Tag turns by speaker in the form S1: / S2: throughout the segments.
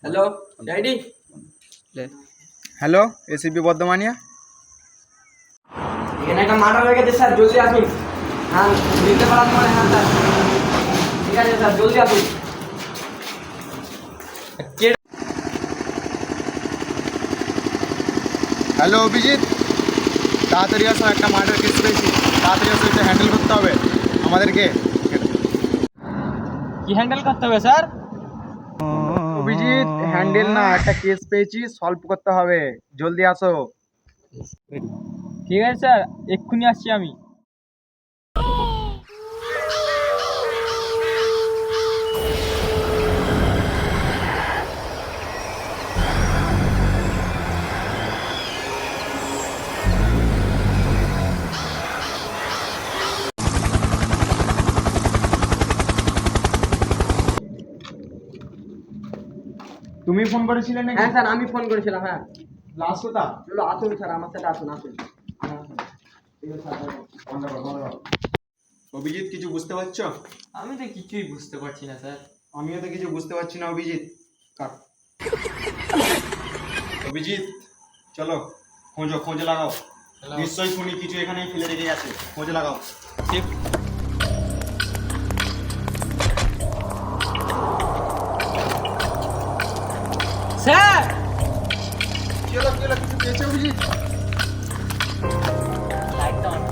S1: Hello ডাইডি।
S2: Hello ACP বর্ধমানিয়া।
S1: এখানে একটা মার্ডার হয়ে গেছে স্যার, জলদি আসুন। হ্যাঁ দিতে পারার মানে হ্যাঁ স্যার, ঠিক আছে স্যার, জলদি আসুন।
S2: হ্যালো অভিজিৎ, তাড়াতাড়ি আসো, একটা মার্ডার কেস পেয়েছি, তাড়াতাড়ি আসো, এটা হ্যান্ডেল করতে হবে আমাদেরকে।
S3: কি হ্যান্ডেল করতে হবে স্যার?
S2: অভিজিৎ হ্যান্ডেল না, একটা কেস পেয়েছি, সলভ করতে হবে, জলদি আসো।
S3: ঠিক আছে স্যার, এক্ষুনি আসছি আমি।
S2: তুমি ফোন করেছিলে নাকি?
S1: হ্যাঁ স্যার, আমি ফোন করেছিলাম। হ্যাঁ
S2: লাস্ট কথা।
S1: চলো আসুন স্যার, আমার সাথে আসুন আসুন। হ্যাঁ, আসুন। ঠিক আছে স্যার,
S2: অভিজিৎ কিছু বুঝতে পারছো?
S3: আমি তো কিছুই বুঝতে পারছি না স্যার।
S2: আমিও তো কিছু বুঝতে পারছি না অভিজিৎ। কাট। অভিজিৎ চলো, খোঁজে লাগাও, নিশ্চয়ই শুনি কিছু এখানেই ফেলে রেখে গেছে, খোঁজে লাগাও।
S3: ঠিক। স্যার
S2: চলো কিছু পেয়েছে অভিজিৎ?
S3: লাইটটা অন।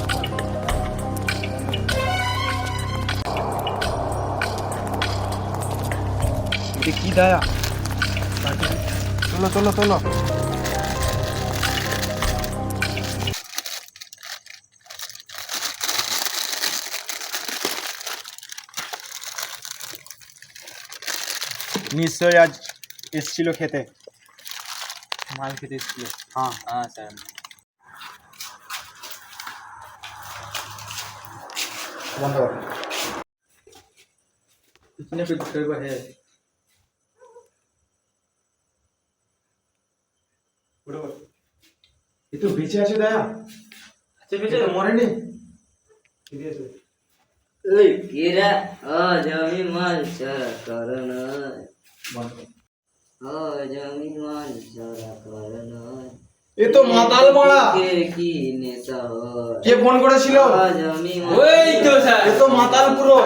S2: এটা কি দায়া? চলো। নিশ্চয়ই আজ এসছিল খেতে।
S3: মাল খেতে এসেছিল।
S2: হ্যাঁ
S3: হ্যাঁ স্যার।
S2: বন্ধ কর।
S3: পিছনে पे गुस्से को है।
S2: এ তো বেঁচে আছে দায়া।
S3: আচ্ছা
S2: এ তো মরেনি। ঠিক আছে।
S1: ওই কেরা আজ আমি মাল ছাড়া করনা,
S2: বন্ধ কর।
S1: আজ আমি মাল ছাড়া করনা,
S2: এ তো মাতাল মারা।
S1: কি নেশা হয়,
S2: কে ফোন করেছিল?
S1: আজ আমি
S3: ওই তো স্যার।
S2: এ তো মাতাল পুরো।